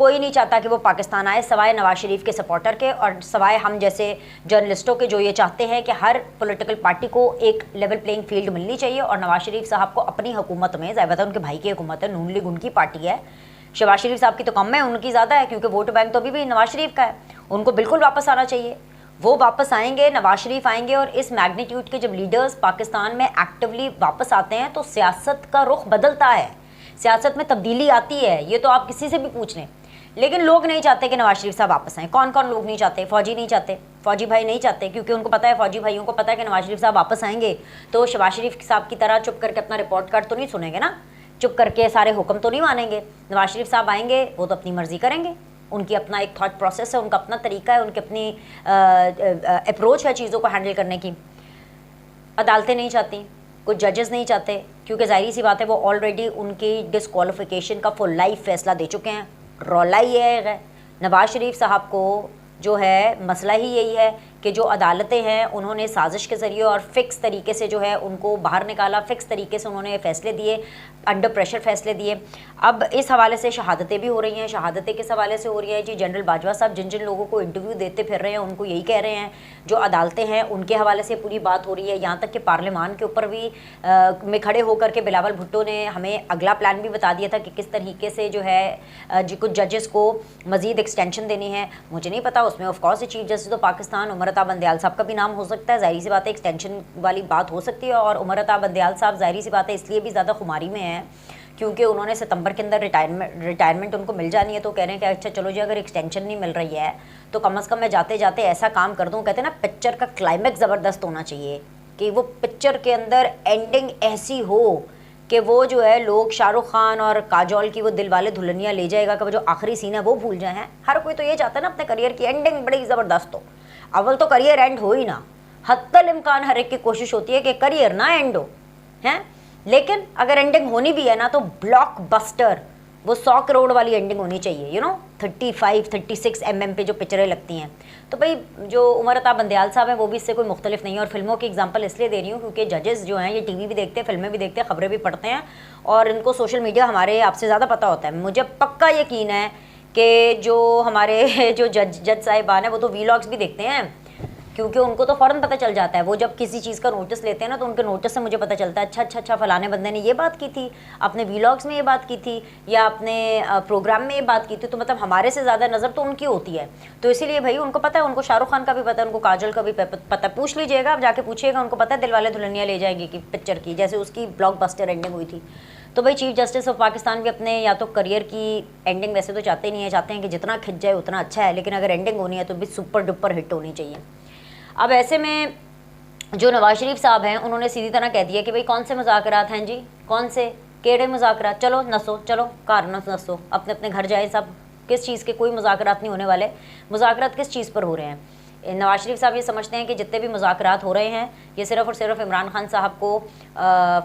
کوئی نہیں چاہتا کہ وہ پاکستان آئے سوائے نواز شریف کے سپورٹر کے اور سوائے ہم جیسے جرنلسٹوں کے جو یہ چاہتے ہیں کہ ہر پولیٹیکل پارٹی کو ایک لیول پلینگ فیلڈ ملنی چاہیے. اور نواز شریف صاحب کو اپنی حکومت میں ظاہر ان کے بھائی کی حکومت ہے, نون لیگ ان کی پارٹی ہے, شہباز شریف صاحب کی تو کم ہے, ان کی زیادہ ہے کیونکہ ووٹ بینک تو ابھی بھی نواز شریف کا ہے. ان کو بالکل واپس آنا چاہیے. وہ واپس آئیں گے, نواز شریف آئیں گے, اور اس میگنیٹیوڈ کے جب لیڈرز پاکستان میں ایکٹیولی واپس آتے ہیں تو سیاست کا رخ بدلتا ہے, سیاست میں تبدیلی آتی ہے. یہ تو آپ کسی سے بھی پوچھ لیں. لیکن لوگ نہیں چاہتے کہ نواز شریف صاحب واپس آئیں. کون کون لوگ نہیں چاہتے؟ فوجی نہیں چاہتے, فوجی بھائی نہیں چاہتے, کیونکہ ان کو پتہ ہے, فوجی بھائیوں کو پتہ ہے کہ نواز شریف صاحب واپس آئیں گے تو شہباز شریف صاحب کی طرح چپ کر کے اپنا رپورٹ کارڈ تو نہیں سنیں گے نا, چپ کر کے سارے حکم تو نہیں مانیں گے. نواز شریف صاحب آئیں گے, وہ تو اپنی مرضی کریں گے, ان کی اپنا ایک تھاٹ پروسیس ہے, ان کا اپنا طریقہ ہے, ان کی اپنی اپروچ ہے چیزوں کو ہینڈل کرنے کی. عدالتیں نہیں چاہتی, کچھ ججز نہیں چاہتے, کیونکہ ظاہری سی بات ہے وہ آلریڈی ان کی ڈسکوالیفیکیشن کا فل لائف فیصلہ دے چکے ہیں. رولا یہ ہے نواز شریف صاحب کو جو ہے مسئلہ ہی یہی ہے کہ جو عدالتیں ہیں انہوں نے سازش کے ذریعے اور فکس طریقے سے جو ہے ان کو باہر نکالا, فکس طریقے سے انہوں نے فیصلے دیے, انڈر پریشر فیصلے دیے. اب اس حوالے سے شہادتیں بھی ہو رہی ہیں. شہادتیں کس حوالے سے ہو رہی ہیں جی؟ جنرل باجوہ صاحب جن جن لوگوں کو انٹرویو دیتے پھر رہے ہیں ان کو یہی کہہ رہے ہیں, جو عدالتیں ہیں ان کے حوالے سے پوری بات ہو رہی ہے. یہاں تک کہ پارلیمان کے اوپر بھی میں کھڑے ہو کر کے بلاول بھٹو نے ہمیں اگلا پلان بھی بتا دیا تھا کہ کس طریقے سے جو ہے کچھ ججز کو مزید ایکسٹینشن دینی ہے. مجھے نہیں پتا اس میں آف کورس چیف جسٹس تو پاکستان عمر عطا بندیال صاحب کا بھی نام ہو سکتا ہے, ظاہری سی بات ہے ایکسٹینشن والی بات ہو سکتی ہے. اور عمر عطا بندیال صاحب ظاہری سی بات ہے اس لیے بھی زیادہ خماری میں ہیں کیونکہ انہوں نے ستمبر کے اندر ریٹائرمنٹ ان کو مل جانی ہے, تو کہہ رہے ہیں کہ اچھا چلو جی اگر ایکسٹینشن نہیں مل رہی ہے تو کم از کم میں جاتے جاتے ایسا کام کر دوں. کہتے ہیں نا پکچر کا کلائمیکس زبردست ہونا چاہیے کہ وہ پکچر کے اندر اینڈنگ ایسی ہو کہ وہ جو ہے لوگ شاہ رخ خان اور کاجول کی وہ دل والے دلہنیاں لے جائے گا کہ وہ جو آخری سین ہے وہ بھول جائیں. ہر کوئی تو یہ چاہتا ہے نا اپنے کریئر کی اینڈنگ بڑی زبردست ہو. اول تو کریئر اینڈ ہو ہی نا, حتی الامکان ہر ایک کی کوشش ہوتی ہے کہ کریئر نہ اینڈ ہو ہیں, لیکن اگر اینڈنگ ہونی بھی ہے نا تو بلاک بسٹر وہ 100 کروڑ والی اینڈنگ ہونی چاہیے, 35-36 mm پہ جو پکچریں لگتی ہیں. تو بھائی جو عمر عطا بندیال صاحب ہیں وہ بھی اس سے کوئی مختلف نہیں ہے. اور فلموں کی اگزامپل اس لیے دے رہی ہوں کیونکہ ججز جو ہیں یہ ٹی وی بھی دیکھتے ہیں, فلمیں بھی دیکھتے ہیں, خبریں بھی پڑھتے ہیں, اور ان کو سوشل میڈیا ہمارے آپ سے زیادہ پتہ ہوتا ہے. مجھے پکا یقین ہے کہ جو ہمارے جو جج صاحبان ہیں وہ تو ویلاگس بھی دیکھتے ہیں کیونکہ ان کو تو فوراً پتہ چل جاتا ہے. وہ جب کسی چیز کا نوٹس لیتے ہیں نا تو ان کے نوٹس سے مجھے پتہ چلتا ہے اچھا فلانے بندے نے یہ بات کی تھی, اپنے ویلاگس میں یہ بات کی تھی, یا اپنے پروگرام میں یہ بات کی تھی. تو مطلب ہمارے سے زیادہ نظر تو ان کی ہوتی ہے. تو اسی لیے بھائی ان کو پتہ ہے, ان کو شاہ رخ خان کا بھی پتہ ہے, ان کو کاجل کا بھی پتہ. پوچھ لیجیے گا, آپ جا کے پوچھیے گا, ان کو پتہ ہے دل والے دلہنیاں لے جائے گی کی پکچر کی, جیسے اس کی بلاک بسٹر اینڈنگ ہوئی تھی. تو بھائی چیف جسٹس آف پاکستان بھی اپنے یا تو کریئر کی اینڈنگ ویسے تو چاہتے ہی نہیں ہے, چاہتے ہیں کہ جتنا کھنچ جائے اتنا اچھا ہے, لیکن اگر اینڈنگ ہونی ہے تو بھی سپر ڈپر ہٹ ہونی چاہیے. اب ایسے میں جو نواز شریف صاحب ہیں انہوں نے سیدھی طرح کہہ دیا کہ بھئی کون سے مذاکرات ہیں جی, کون سے کیڑے مذاکرات, چلو نسو, چلو کار نسو, اپنے اپنے گھر جائیں سب. کس چیز کے کوئی مذاکرات نہیں ہونے والے. مذاکرات کس چیز پر ہو رہے ہیں؟ نواز شریف صاحب یہ سمجھتے ہیں کہ جتنے بھی مذاکرات ہو رہے ہیں یہ صرف اور صرف عمران خان صاحب کو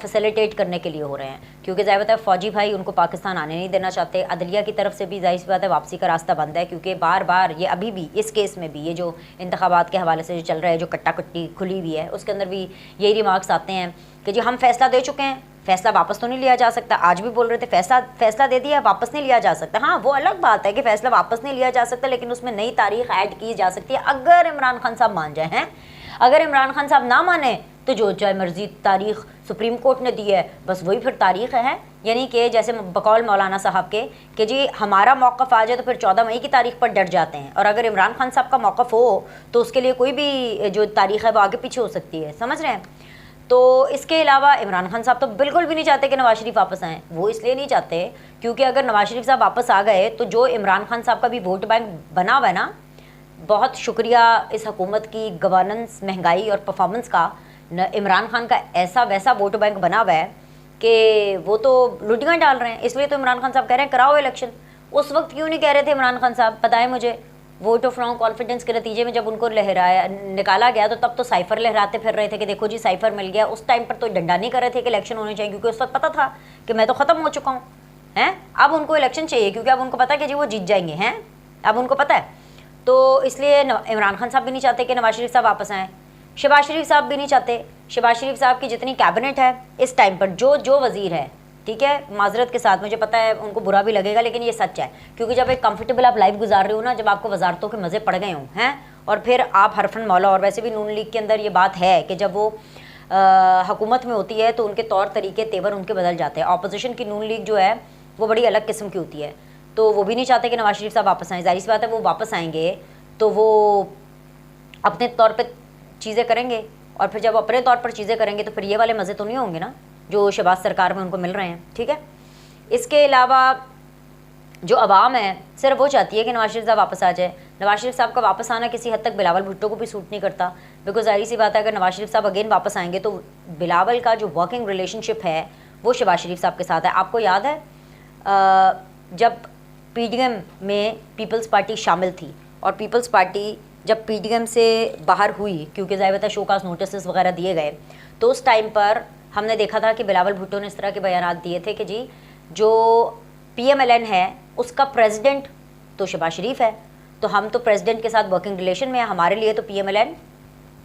فیسیلیٹیٹ کرنے کے لیے ہو رہے ہیں, کیونکہ ظاہر بات ہے فوجی بھائی ان کو پاکستان آنے نہیں دینا چاہتے. عدلیہ کی طرف سے بھی ظاہر سی بات ہے واپسی کا راستہ بند ہے, کیونکہ بار بار یہ ابھی بھی اس کیس میں بھی یہ جو انتخابات کے حوالے سے جو چل رہا ہے, جو کٹا کٹی کھلی ہوئی ہے, اس کے اندر بھی یہی ریمارکس آتے ہیں کہ جی ہم فیصلہ دے چکے ہیں, فیصلہ واپس تو نہیں لیا جا سکتا. آج بھی بول رہے تھے فیصلہ دے دیا, واپس نہیں لیا جا سکتا. ہاں وہ الگ بات ہے کہ فیصلہ واپس نہیں لیا جا سکتا, لیکن اس میں نئی تاریخ ایڈ کی جا سکتی ہے اگر عمران خان صاحب مان جائیں. اگر عمران خان صاحب نہ مانیں تو جو چاہے مرضی تاریخ سپریم کورٹ نے دی ہے بس وہی پھر تاریخ ہے. یعنی کہ جیسے بقول مولانا صاحب کے کہ جی ہمارا موقف آ جائے تو پھر 14 مئی کی تاریخ پر ڈٹ جاتے ہیں, اور اگر عمران خان صاحب کا موقف ہو تو اس کے لیے کوئی بھی جو تاریخ ہے وہ آگے پیچھے ہو سکتی ہے, سمجھ رہے ہیں. تو اس کے علاوہ عمران خان صاحب تو بالکل بھی نہیں چاہتے کہ نواز شریف واپس آئیں. وہ اس لیے نہیں چاہتے کیونکہ اگر نواز شریف صاحب واپس آ گئے تو جو عمران خان صاحب کا بھی ووٹ بینک بنا ہوا ہے نا, بہت شکریہ اس حکومت کی گورننس, مہنگائی اور پرفارمنس کا, عمران خان کا ایسا ویسا ووٹ بینک بنا ہوا ہے کہ وہ تو لٹیاں ڈال رہے ہیں. اس لیے تو عمران خان صاحب کہہ رہے ہیں کراؤ الیکشن. اس وقت کیوں نہیں کہہ رہے تھے عمران خان صاحب, بتائیں مجھے. ووٹ آف نو کانفیڈنس کے نتیجے میں جب ان کو نکالا گیا تو تب تو سائفر لہراتے پھر رہے تھے کہ دیکھو جی سائفر مل گیا. اس ٹائم پر تو ڈنڈا نہیں کر رہے تھے کہ الیکشن ہونے چاہیے, کیونکہ اس وقت پتہ تھا کہ میں تو ختم ہو چکا ہوں ہیں. اب ان کو الیکشن چاہیے کیونکہ اب ان کو پتہ ہے کہ جی وہ جیت جائیں گے ہیں, اب ان کو پتہ ہے. تو اس لیے عمران خان صاحب بھی نہیں چاہتے کہ نواز شریف صاحب واپس آئیں. شہباز شریف صاحب بھی نہیں چاہتے. شہباز شریف صاحب کی جتنی کیبنٹ ہے اس ٹائم پر جو وزیر ہے ٹھیک ہے, معذرت کے ساتھ, مجھے پتہ ہے ان کو برا بھی لگے گا لیکن یہ سچ ہے, کیونکہ جب ایک کمفرٹیبل آپ لائف گزار رہے ہو نا, جب آپ کو وزارتوں کے مزے پڑ گئے ہوں ہیں, اور پھر آپ حرفن مولا, اور ویسے بھی نون لیگ کے اندر یہ بات ہے کہ جب وہ حکومت میں ہوتی ہے تو ان کے طور طریقے تیور ان کے بدل جاتے ہیں. اپوزیشن کی نون لیگ جو ہے وہ بڑی الگ قسم کی ہوتی ہے, تو وہ بھی نہیں چاہتے کہ نواز شریف صاحب واپس آئیں. ظاہر سی بات ہے وہ واپس آئیں گے تو وہ اپنے طور پہ چیزیں کریں گے, اور پھر جب اپنے طور پر چیزیں کریں گے تو پھر یہ والے مزے تو نہیں ہوں گے نا جو شہباز سرکار میں ان کو مل رہے ہیں. ٹھیک ہے, اس کے علاوہ جو عوام ہے صرف وہ چاہتی ہے کہ نواز شریف صاحب واپس آ جائے. نواز شریف صاحب کا واپس آنا کسی حد تک بلاول بھٹو کو بھی سوٹ نہیں کرتا, بیکاز ظاہر سی بات ہے اگر نواز شریف صاحب اگین واپس آئیں گے تو بلاول کا جو ورکنگ ریلیشن شپ ہے وہ شہباز شریف صاحب کے ساتھ ہے. آپ کو یاد ہے جب پی ڈی ایم میں پیپلز پارٹی شامل تھی, اور پیپلز پارٹی جب پی ڈی ایم سے باہر ہوئی کیونکہ ظاہر ہے شوکاز نوٹسز وغیرہ دیے گئے, تو اس ٹائم پر ہم نے دیکھا تھا کہ بلاول بھٹو نے اس طرح کے بیانات دیے تھے کہ جی جو پی ایم ایل این ہے اس کا پریزیڈنٹ تو شہباز شریف ہے, تو ہم تو پریزیڈنٹ کے ساتھ ورکنگ ریلیشن میں ہیں, ہمارے لیے تو P M L N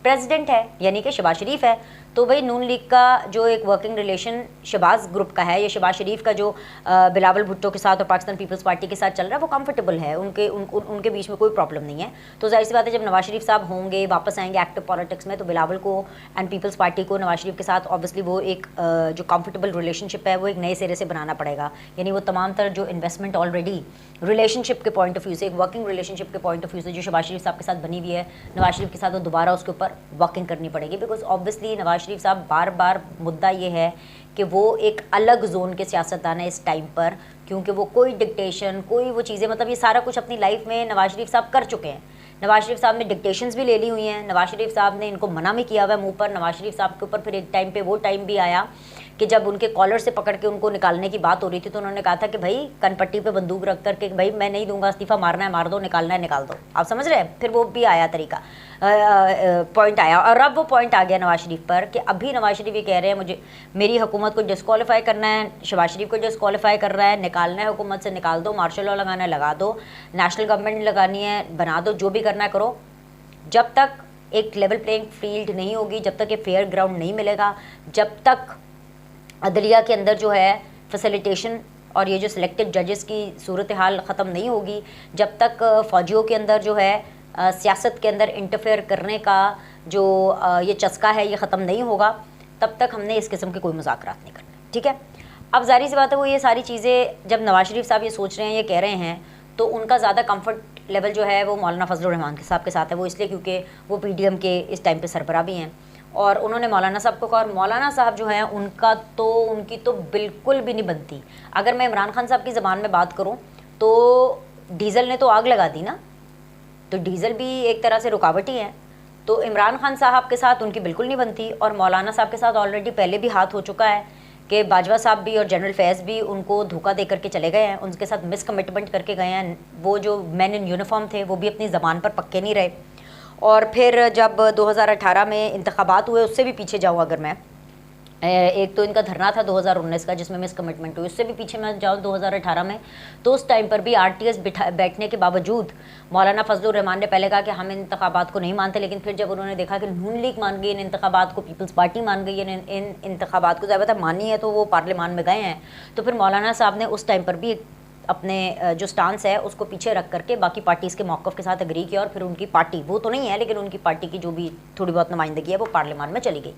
president ہے یعنی کہ شہباز شریف ہے. تو بھائی نون لیگ کا جو ایک ورکنگ ریلیشن شہباز گروپ کا ہے یا شہباز شریف کا جو بلاول بھٹو کے ساتھ اور پاکستان پیپلز پارٹی کے ساتھ چل رہا ہے وہ کمفرٹیبل ہے, ان کے بیچ میں کوئی پرابلم نہیں ہے. تو ظاہر سی بات ہے جب نواز شریف صاحب ہوں گے, واپس آئیں گے ایکٹیو پالیٹکس میں, تو بلاول کو اینڈ پیپلز پارٹی کو نواز شریف کے ساتھ اوبیسلی وہ ایک جو کمفرٹیبل ریلیشن شپ ہے وہ ایک نئے سرے سے بنانا پڑے گا. یعنی وہ تمام تر جو انویسٹمنٹ آلریڈی ریلیشن شپ کے پوائنٹ آف ویو سے, ایک ورکنگ ریلیشن شپ کے پوائنٹ آف ویو سے جو شہباز شریف صاحب کے ساتھ بنی ہوئی ہے, نواز شریف کے ساتھ وہ دوبارہ اس کے اوپر ورکنگ کرنی پڑے گی. بیکاز اوبیسلی نواز شریف صاحب بار بار مدعا یہ ہے کہ وہ ایک الگ زون کے سیاستدان ہیں اس ٹائم پر, کیونکہ وہ کوئی ڈکٹیشن کوئی وہ چیزیں, مطلب یہ سارا کچھ اپنی لائف میں نواز شریف صاحب کر چکے ہیں. نواز شریف صاحب نے ڈکٹیشنز بھی لے لی ہوئی ہیں, نواز شریف صاحب نے ان کو منع بھی کیا ہوا ہے منہ پر. نواز شریف صاحب کے اوپر پھر ایک ٹائم پہ وہ ٹائم بھی آیا کہ جب ان کے کالر سے پکڑ کے ان کو نکالنے کی بات ہو رہی تھی تو انہوں نے کہا تھا کہ بھائی کن پٹی پہ بندوق رکھ کر کہ بھائی میں نہیں دوں گا استعفیٰ, مارنا ہے مار دو, نکالنا ہے نکال دو. آپ سمجھ رہے ہیں, پھر وہ بھی آیا طریقہ, پوائنٹ آیا, اور اب وہ پوائنٹ آ گیا نواز شریف پر کہ ابھی نواز شریف یہ کہہ رہے ہیں مجھے میری حکومت کو ڈسکوالیفائی کرنا ہے, شہباز شریف کو ڈسکوالیفائی کر رہا ہے, نکالنا ہے حکومت سے نکال دو, مارشل لا لگانا ہے لگا دو, نیشنل گورنمنٹ لگانی ہے بنا دو, جو بھی کرنا ہے کرو. جب تک ایک لیول پلینگ فیلڈ نہیں ہوگی, جب تک یہ فیئر گراؤنڈ نہیں ملے گا, جب تک عدلیہ کے اندر جو ہے فیسیلیٹیشن اور یہ جو سلیکٹڈ ججز کی صورتحال ختم نہیں ہوگی, جب تک فوجیوں کے اندر جو ہے سیاست کے اندر انٹرفیئر کرنے کا جو یہ چسکا ہے یہ ختم نہیں ہوگا, تب تک ہم نے اس قسم کے کوئی مذاکرات نہیں کرنے. ٹھیک ہے, اب ظاہر سی بات ہے وہ یہ ساری چیزیں جب نواز شریف صاحب یہ سوچ رہے ہیں, یہ کہہ رہے ہیں, تو ان کا زیادہ کمفرٹ لیول جو ہے وہ مولانا فضل الرحمان صاحب کے ساتھ ہے. وہ اس لیے کیونکہ وہ پی ڈی ایم کے اس ٹائم پہ سربراہ بھی ہیں, اور انہوں نے مولانا صاحب کو کہا, اور مولانا صاحب جو ہیں ان کی تو بالکل بھی نہیں بنتی. اگر میں عمران خان صاحب کی زبان میں بات کروں تو ڈیزل نے تو آگ لگا دی نا, تو ڈیزل بھی ایک طرح سے رکاوٹ ہی ہے. تو عمران خان صاحب کے ساتھ ان کی بالکل نہیں بنتی, اور مولانا صاحب کے ساتھ آلریڈی پہلے بھی ہاتھ ہو چکا ہے کہ باجوہ صاحب بھی اور جنرل فیض بھی ان کو دھوکہ دے کر کے چلے گئے ہیں, ان کے ساتھ مس کمٹمنٹ کر کے گئے ہیں. وہ جو مین ان یونیفارم تھے وہ بھی اپنی زبان پر پکے نہیں رہے. اور پھر جب 2018 میں انتخابات ہوئے, اس سے بھی پیچھے جاؤں اگر میں, ایک تو ان کا دھرنا تھا 2019 کا جس میں مس کمٹمنٹ ہوئی, اس سے بھی پیچھے میں جاؤں 2018 میں, تو اس ٹائم پر بھی آر ٹی ایس بیٹھنے کے باوجود مولانا فضل الرحمان نے پہلے کہا کہ ہم انتخابات کو نہیں مانتے, لیکن پھر جب انہوں نے دیکھا کہ نون لیگ مان گئی ان انتخابات کو, پیپلز پارٹی مان گئی ان انتخابات کو, ظاہر مانی ہے تو وہ پارلیمان میں گئے ہیں, تو پھر مولانا صاحب نے اس ٹائم پر بھی اپنے جو سٹانس ہے اس کو پیچھے رکھ کر کے باقی پارٹیز کے موقف کے ساتھ اگری کیا, اور پھر ان کی پارٹی وہ تو نہیں ہے لیکن ان کی پارٹی کی جو بھی تھوڑی بہت نمائندگی ہے وہ پارلیمان میں چلی گئی.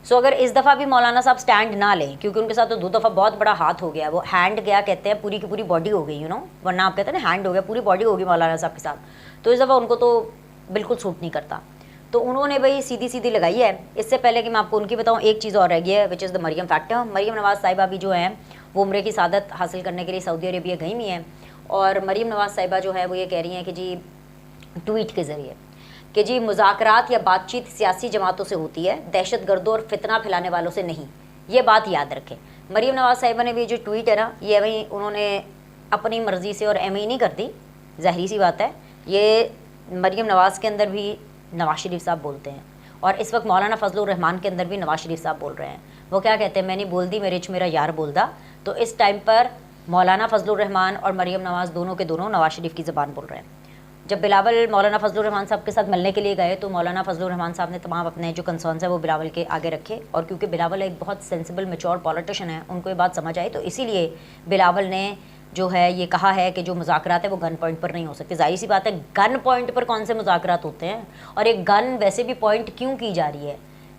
سو اگر اس دفعہ بھی مولانا صاحب سٹینڈ نہ لیں, کیونکہ ان کے ساتھ تو 2 دفعہ بہت بڑا ہاتھ ہو گیا, وہ ہینڈ گیا کہتے ہیں, پوری کی پوری باڈی ہو گئی, ورنہ آپ کہتے ہیں نا ہینڈ ہو گیا, پوری باڈی ہوگی مولانا صاحب کے ساتھ, تو اس دفعہ ان کو تو بالکل سوٹ نہیں کرتا. تو انہوں نے بھائی سیدھی لگائی ہے. اس سے پہلے کہ میں آپ کو ان کی بتاؤں, ایک چیز اور رہ گئی ہے وچ از دا مریم فیکٹر. مریم نواز صاحبہ بھی جو ہیں وہ عمرے کی سعادت حاصل کرنے کے لیے سعودی عربیہ گئی ہوئی ہیں, اور مریم نواز صاحبہ جو ہے وہ یہ کہہ رہی ہیں کہ جی ٹویٹ کے ذریعے کہ جی مذاکرات یا بات چیت سیاسی جماعتوں سے ہوتی ہے, دہشت گردوں اور فتنہ پھیلانے والوں سے نہیں, یہ بات یاد رکھیں. مریم نواز صاحبہ نے بھی جو ٹویٹ ہے نا, یہ وہی انہوں نے اپنی مرضی سے اور ایم ای نہیں کر دی, ظاہری سی بات ہے. یہ مریم نواز کے اندر بھی نواز شریف صاحب بولتے ہیں, اور اس وقت مولانا فضل الرحمان کے اندر بھی نواز شریف صاحب بول رہے ہیں. وہ کیا کہتے ہیں, میں نہیں بول دی میرے میرا یار بول دا. تو اس ٹائم پر مولانا فضل الرحمان اور مریم نواز دونوں کے دونوں نواز شریف کی زبان بول رہے ہیں. جب بلاول مولانا فضل الرحمان صاحب کے ساتھ ملنے کے لیے گئے تو مولانا فضل الرحمان صاحب نے تمام اپنے جو کنسرنس ہیں وہ بلاول کے آگے رکھے، اور کیونکہ بلاول ایک بہت سینسیبل میچور پولیٹیشین ہے، ان کو یہ بات سمجھ آئی، تو اسی لیے بلاول نے جو ہے یہ کہا ہے کہ جو مذاکرات ہیں وہ گن پوائنٹ پر نہیں ہو سکتے۔ ظاہر سی بات ہے گن پوائنٹ پر کون سے مذاکرات ہوتے ہیں، اور ایک گن ویسے بھی پوائنٹ کیوں کی جا رہی ہے؟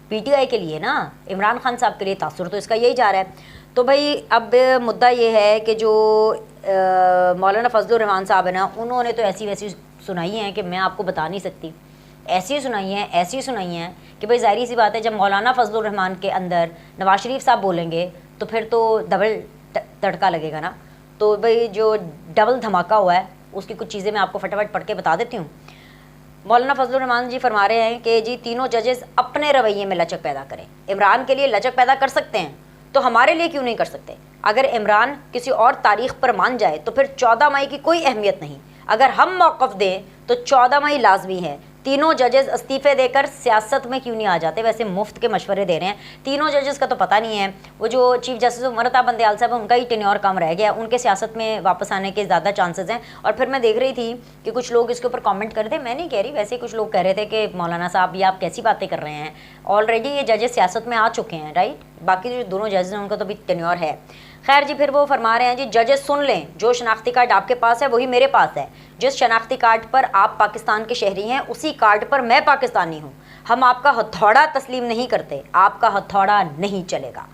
پی ٹی آئی کے لیے نا، عمران خان صاحب کے لیے تاثر تو اس کا یہی جا رہا ہے۔ تو بھائی اب مدعا یہ ہے کہ جو مولانا فضل الرحمان صاحب ہیں نا، انہوں نے تو ایسی ویسی سنائی ہیں کہ میں آپ کو بتا نہیں سکتی، ایسی سنائی ہیں کہ بھائی ظاہری سی بات ہے جب مولانا فضل الرحمان کے اندر نواز شریف صاحب بولیں گے تو پھر تو ڈبل تڑکا لگے گا نا۔ تو بھائی جو ڈبل دھماکہ ہوا ہے اس کی کچھ چیزیں میں آپ کو فٹافٹ پڑھ کے بتا دیتی ہوں۔ مولانا فضل الرحمان جی فرما رہے ہیں کہ جی تینوں ججز اپنے رویے میں لچک پیدا کریں۔ عمران کے لیے لچک پیدا کر سکتے ہیں تو ہمارے لیے کیوں نہیں کر سکتے؟ اگر عمران کسی اور تاریخ پر مان جائے تو پھر 14 مئی کی کوئی اہمیت نہیں، اگر ہم موقف دیں تو 14 مئی لازمی ہے۔ تینوں ججز استعفے دے کر سیاست میں کیوں نہیں آ جاتے؟ ویسے مفت کے مشورے دے رہے ہیں۔ تینوں ججز کا تو پتہ نہیں ہے، وہ جو چیف جسٹس عمر عطا بندیال صاحب ہیں ان کا ہی ٹینیور کم رہ گیا، ان کے سیاست میں واپس آنے کے زیادہ چانسز ہیں۔ اور پھر میں دیکھ رہی تھی کہ کچھ لوگ اس کے اوپر کامنٹ کر رہے تھے، میں نہیں کہہ رہی، ویسے کچھ لوگ کہہ رہے تھے کہ مولانا صاحب یہ آپ کیسی باتیں کر رہے ہیں، آلریڈی یہ ججز سیاست میں آ چکے ہیں، رائٹ؟ باقی جو دونوں ججز ہیں ان کا تو بھی ٹینیور ہے۔ خیر جی، پھر وہ فرما رہے ہیں جی ججز سن لیں، جو شناختی کارڈ آپ کے پاس ہے وہی میرے پاس ہے، جس شناختی کارڈ پر آپ پاکستان کے شہری ہیں اسی کارڈ پر میں پاکستانی ہوں۔ ہم آپ کا ہتھوڑا تسلیم نہیں کرتے، آپ کا ہتھوڑا نہیں چلے گا۔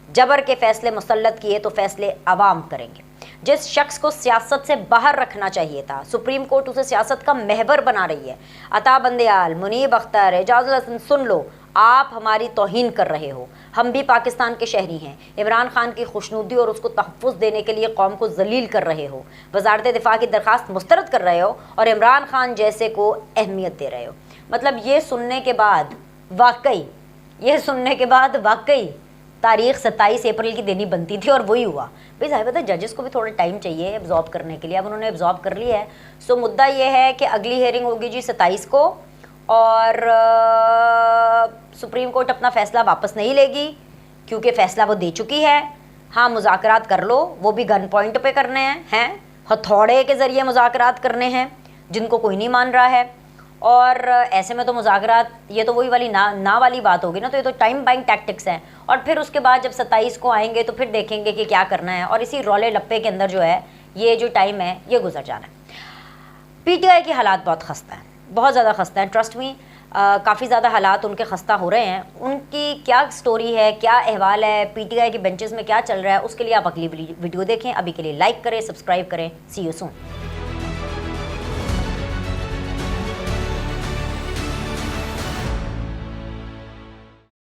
جبر کے فیصلے مسلط کیے تو فیصلے عوام کریں گے۔ جس شخص کو سیاست سے باہر رکھنا چاہیے تھا سپریم کورٹ اسے سیاست کا محور بنا رہی ہے۔ عطا بندیال، منیب اختر، اعجاز الحسن، سن لو، آپ ہماری توہین کر رہے ہو، ہم بھی پاکستان کے شہری ہیں۔ عمران خان کی خوشنودی اور اس کو تحفظ دینے کے لیے قوم کو ذلیل کر رہے ہو، وزارت دفاع کی درخواست مسترد کر رہے ہو اور عمران خان جیسے کو اہمیت دے رہے ہو۔ مطلب یہ سننے کے بعد واقعی تاریخ 27 اپریل کی دینی بنتی تھی، اور وہی ہوا۔ بھائی ظاہر بات ہے ججز کو بھی تھوڑا ٹائم چاہیے ایبزارب کرنے کے لیے، اب انہوں نے ایبزارب کر لیا ہے۔ سو مدعا یہ ہے کہ اگلی ہیئرنگ ہوگی جی 27 کو، اور سپریم کورٹ اپنا فیصلہ واپس نہیں لے گی کیونکہ فیصلہ وہ دے چکی ہے۔ ہاں مذاکرات کر لو، وہ بھی گن پوائنٹ پہ کرنے ہیں، ہتھوڑے کے ذریعے مذاکرات کرنے ہیں جن کو کوئی نہیں مان رہا ہے۔ اور ایسے میں تو مذاکرات یہ تو وہی والی نا والی بات ہوگی نا، تو یہ تو ٹائم بائنگ ٹیکٹکس ہیں۔ اور پھر اس کے بعد جب 27 کو آئیں گے تو پھر دیکھیں گے کہ کیا کرنا ہے، اور اسی رولے لپے کے اندر جو ہے یہ جو ٹائم ہے یہ گزر جانا ہے۔ پی ٹی آئی کے حالات بہت خستہ ہیں، بہت زیادہ خستہ ہیں، ٹرسٹ می، کافی زیادہ حالات ان کے خستہ ہو رہے ہیں۔ ان کی کیا سٹوری ہے، کیا احوال ہے، پی ٹی آئی کے بینچز میں کیا چل رہا ہے، اس کے لیے آپ اگلی ویڈیو دیکھیں۔ ابھی کے لیے لائک کریں، سبسکرائب کریں، سی یو سون۔